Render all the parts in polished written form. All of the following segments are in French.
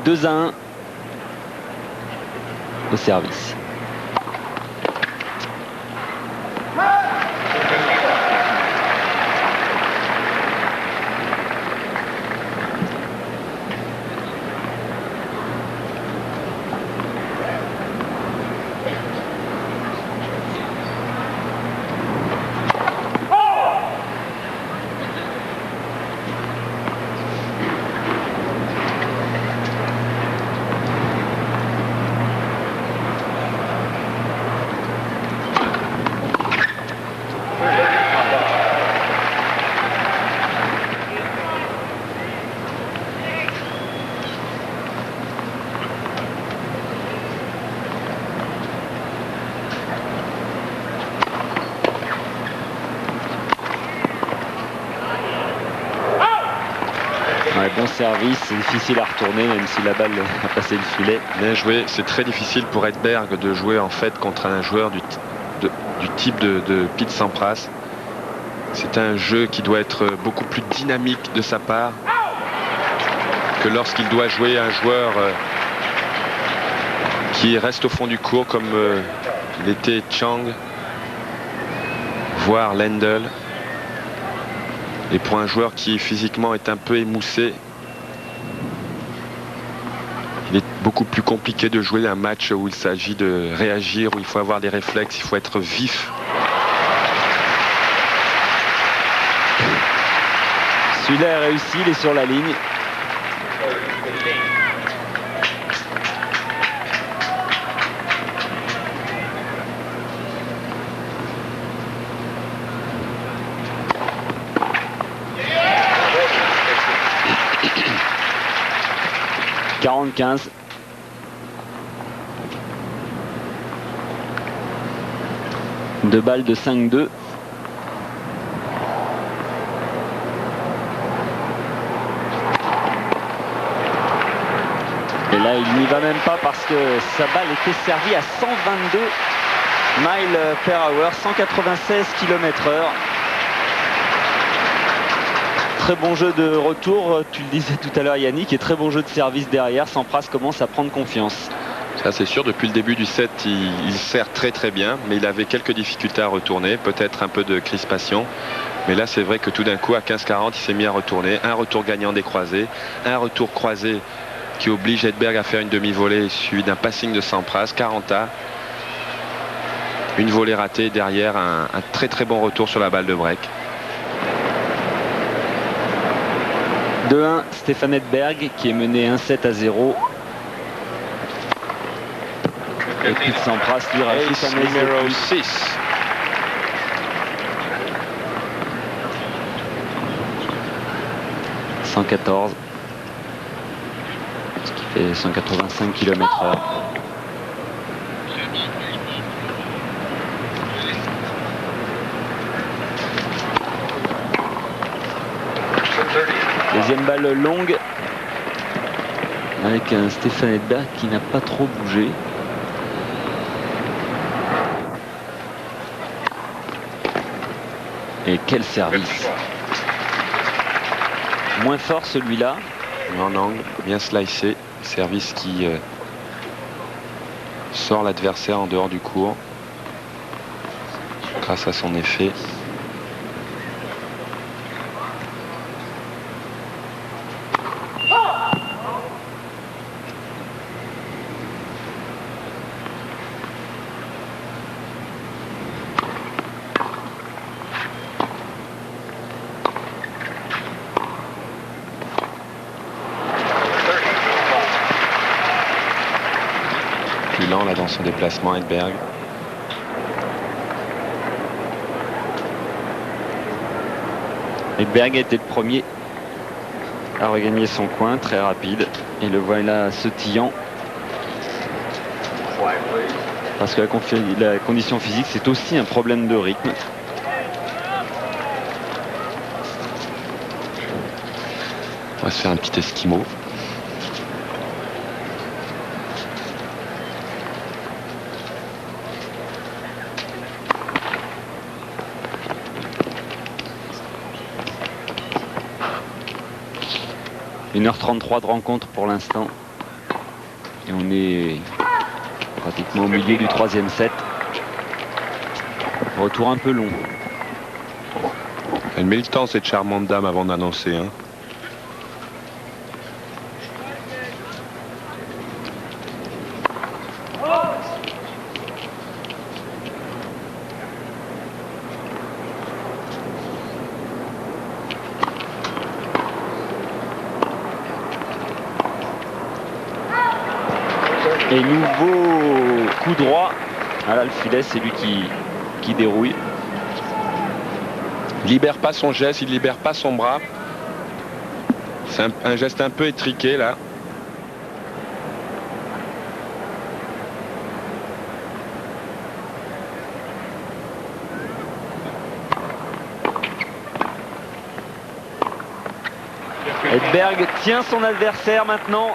2-1 au service. Bon service, c'est difficile à retourner même si la balle a passé le filet. Bien joué, c'est très difficile pour Edberg de jouer en fait contre un joueur du type de Pete Sampras. C'est un jeu qui doit être beaucoup plus dynamique de sa part que lorsqu'il doit jouer un joueur qui reste au fond du court comme l'était Chang, voire Lendl. Et pour un joueur qui physiquement est un peu émoussé, il est beaucoup plus compliqué de jouer un match où il s'agit de réagir, où il faut avoir des réflexes, il faut être vif. Celui-là est réussi, il est sur la ligne. « 40-15 ». Deux balles de 5-2. Et là, il n'y va même pas parce que sa balle était servie à 122 miles per hour, 196 km/h. Très bon jeu de retour, tu le disais tout à l'heure Yannick, et très bon jeu de service derrière. Sampras commence à prendre confiance. Ça c'est sûr, depuis le début du set, il sert très très bien, mais il avait quelques difficultés à retourner, peut-être un peu de crispation. Mais là c'est vrai que tout d'un coup à 15-40, il s'est mis à retourner. Un retour gagnant des croisés, un retour croisé qui oblige Edberg à faire une demi-volée suivi d'un passing de Sampras, 40A. Une volée ratée derrière, un très très bon retour sur la balle de break. 2-1, Stefan Edberg qui est mené 1-7-0. Et puis Sampras lui rajoute un numéro 6. « 114 », ce qui fait 185 km/h. Deuxième balle longue avec un Stefan Edberg qui n'a pas trop bougé. Et quel service! Moins fort celui-là. En angle, bien slicé. Service qui sort l'adversaire en dehors du court grâce à son effet. Là dans son déplacement, Edberg. Edberg était le premier à regagner son coin, très rapide. Et le voilà sautillant. Parce que la condition physique, c'est aussi un problème de rythme. On va se faire un petit esquimau. « 1h33 de rencontre pour l'instant. Et on est pratiquement au milieu du troisième set. Retour un peu long. Elle met le temps, cette charmante dame, avant d'annoncer. Hein. Et nouveau coup droit. Ah là, le filet, c'est lui qui dérouille. Il libère pas son geste, il libère pas son bras. C'est un geste un peu étriqué là. Edberg tient son adversaire maintenant.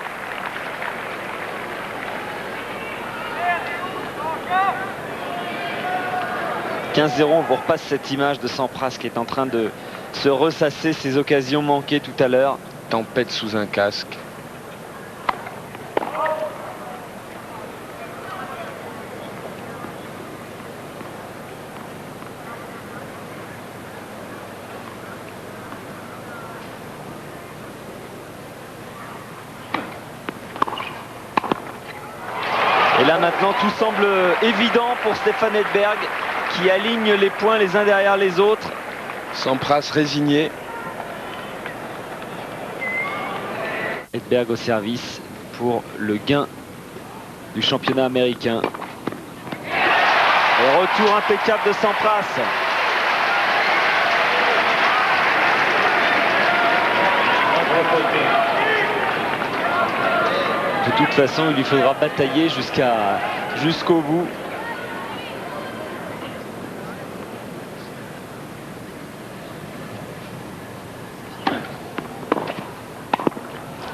15-0, on vous repasse cette image de Sampras qui est en train de se ressasser ses occasions manquées tout à l'heure. Tempête sous un casque. Et là maintenant tout semble évident pour Stefan Edberg qui aligne les points les uns derrière les autres. Sampras résigné. Edberg au service pour le gain du championnat américain. Et retour impeccable de Sampras. De toute façon, il lui faudra batailler jusqu'au bout.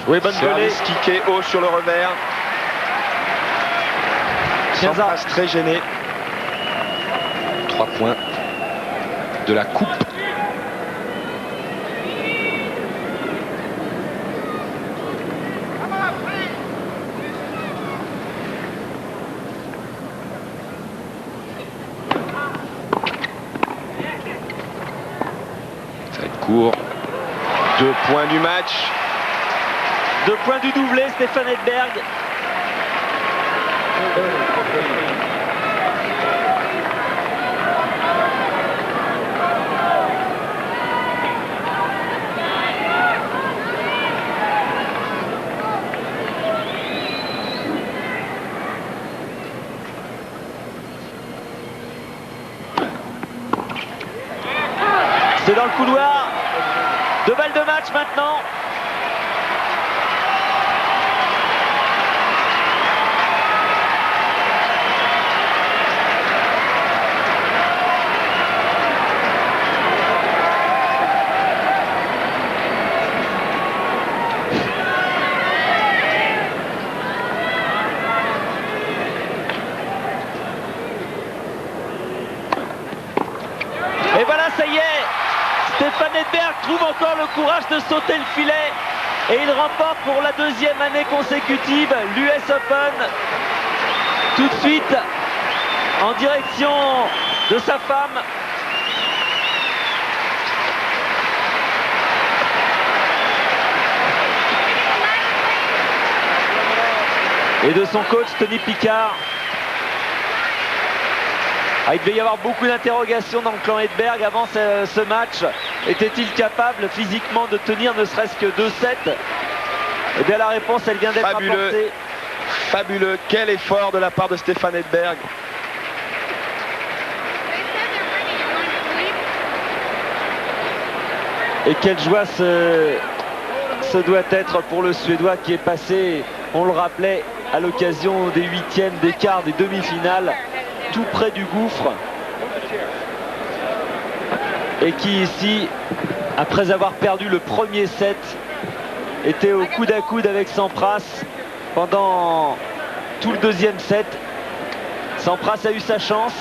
Oui, bonne volée. Kické haut sur le revers. Sampras très gêné. 3 points de la coupe. Ça va être court. 2 points du match. 2 points du doublé, Stefan Edberg. C'est dans le couloir. 2 balles de match maintenant. Et voilà, ça y est, Stefan Edberg trouve encore le courage de sauter le filet et il remporte pour la 2e année consécutive l'US Open. Tout de suite en direction de sa femme. Et de son coach Tony Picard. Il devait y avoir beaucoup d'interrogations dans le clan Edberg avant ce match. Était-il capable physiquement de tenir ne serait-ce que 2-7? Eh bien la réponse, elle vient d'être apportée. Fabuleux, quel effort de la part de Stefan Edberg. Et quelle joie ce doit être pour le Suédois qui est passé, on le rappelait, à l'occasion des 8e, des quarts, des demi-finales, tout près du gouffre, et qui ici, après avoir perdu le premier set, était au coude à coude avec Sampras pendant tout le 2e set. Sampras a eu sa chance,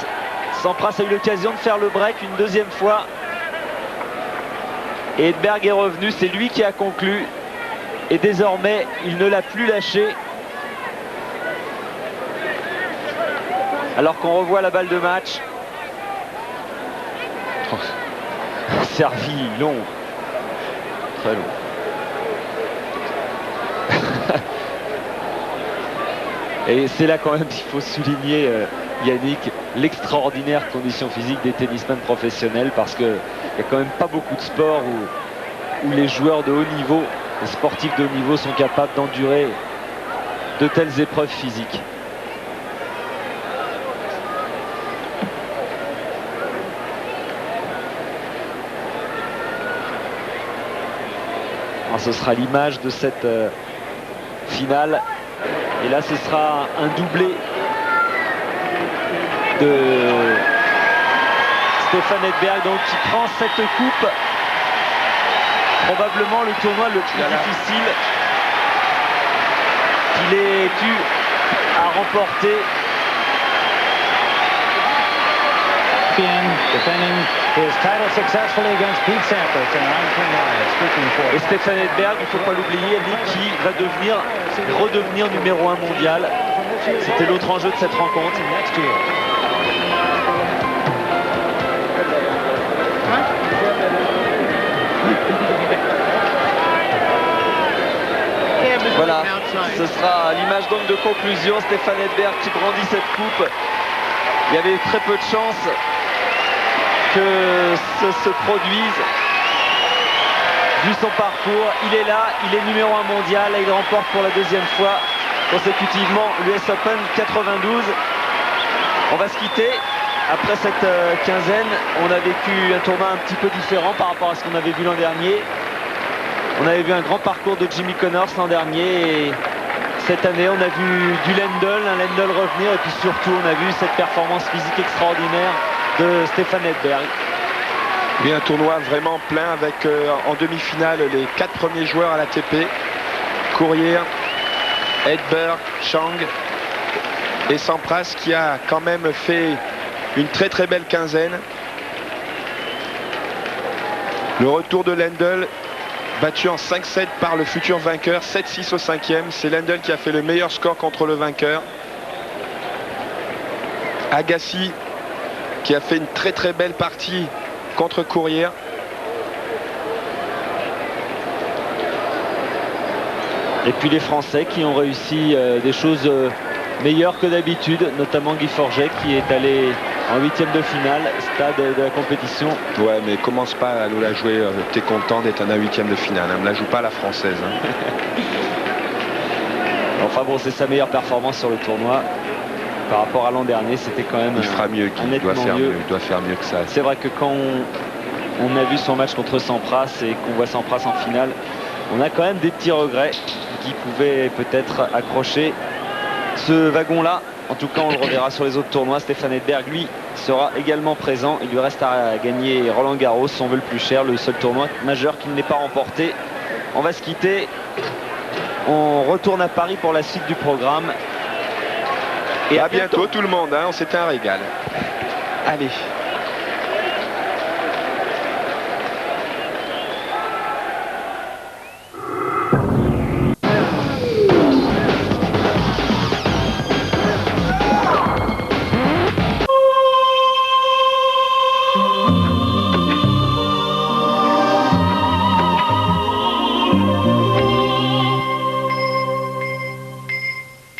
Sampras a eu l'occasion de faire le break une 2e fois, et Edberg est revenu, c'est lui qui a conclu, et désormais il ne l'a plus lâché. Alors qu'on revoit la balle de match. Oh. Servi long. Très long. Et c'est là quand même qu'il faut souligner, Yannick, l'extraordinaire condition physique des tennisman professionnels, parce qu'il n'y a quand même pas beaucoup de sports où les joueurs de haut niveau, les sportifs de haut niveau sont capables d'endurer de telles épreuves physiques. Alors, ce sera l'image de cette finale. Et là, ce sera un doublé de Stefan Edberg, donc, qui prend cette coupe. Probablement le tournoi le plus difficile qu'il ait eu à remporter. Defending his title successfully against Pete Sampras in Et Stefan Edberg, il ne faut pas l'oublier, qui va redevenir numéro 1 mondial. C'était l'autre enjeu de cette rencontre. Voilà, ce sera l'image donc de conclusion. Stefan Edberg qui brandit cette coupe. Il y avait très peu de chances que ce se produise. Vu son parcours, il est là, il est numéro 1 mondial et il remporte pour la deuxième fois consécutivement l'US Open 92. On va se quitter. Après cette quinzaine, on a vécu un tournoi un petit peu différent par rapport à ce qu'on avait vu l'an dernier. On avait vu un grand parcours de Jimmy Connors l'an dernier et cette année on a vu du Lendl revenir, et puis surtout on a vu cette performance physique extraordinaire de Stefan Edberg. Oui, un tournoi vraiment plein avec en demi-finale les 4 premiers joueurs à l'ATP. Courier, Edberg, Chang et Sampras, qui a quand même fait une très très belle quinzaine. Le retour de Lendl, battu en 5-7 par le futur vainqueur, 7-6 au 5e. C'est Lendl qui a fait le meilleur score contre le vainqueur. Agassi qui a fait une très très belle partie contre Courier. Et puis les Français qui ont réussi des choses meilleures que d'habitude, notamment Guy Forget qui est allé en 8e de finale, stade de la compétition. Ouais, mais commence pas à nous la jouer. T'es content d'être en 8e de finale. Ne me la joue pas à la française. Enfin bon, c'est sa meilleure performance sur le tournoi. Par rapport à l'an dernier, c'était quand même. Il fera mieux, il doit faire mieux. Il doit faire mieux que ça. C'est vrai que quand on a vu son match contre Sampras et qu'on voit Sampras en finale, on a quand même des petits regrets qui pouvaient peut-être accrocher ce wagon-là. En tout cas, on le reverra sur les autres tournois. Stefan Edberg, lui, sera également présent. Il lui reste à gagner Roland Garros, si on veut le plus cher, le seul tournoi majeur qu'il n'ait pas remporté. On va se quitter. On retourne à Paris pour la suite du programme. Et à bientôt tout le monde, hein, c'était un régal. Allez.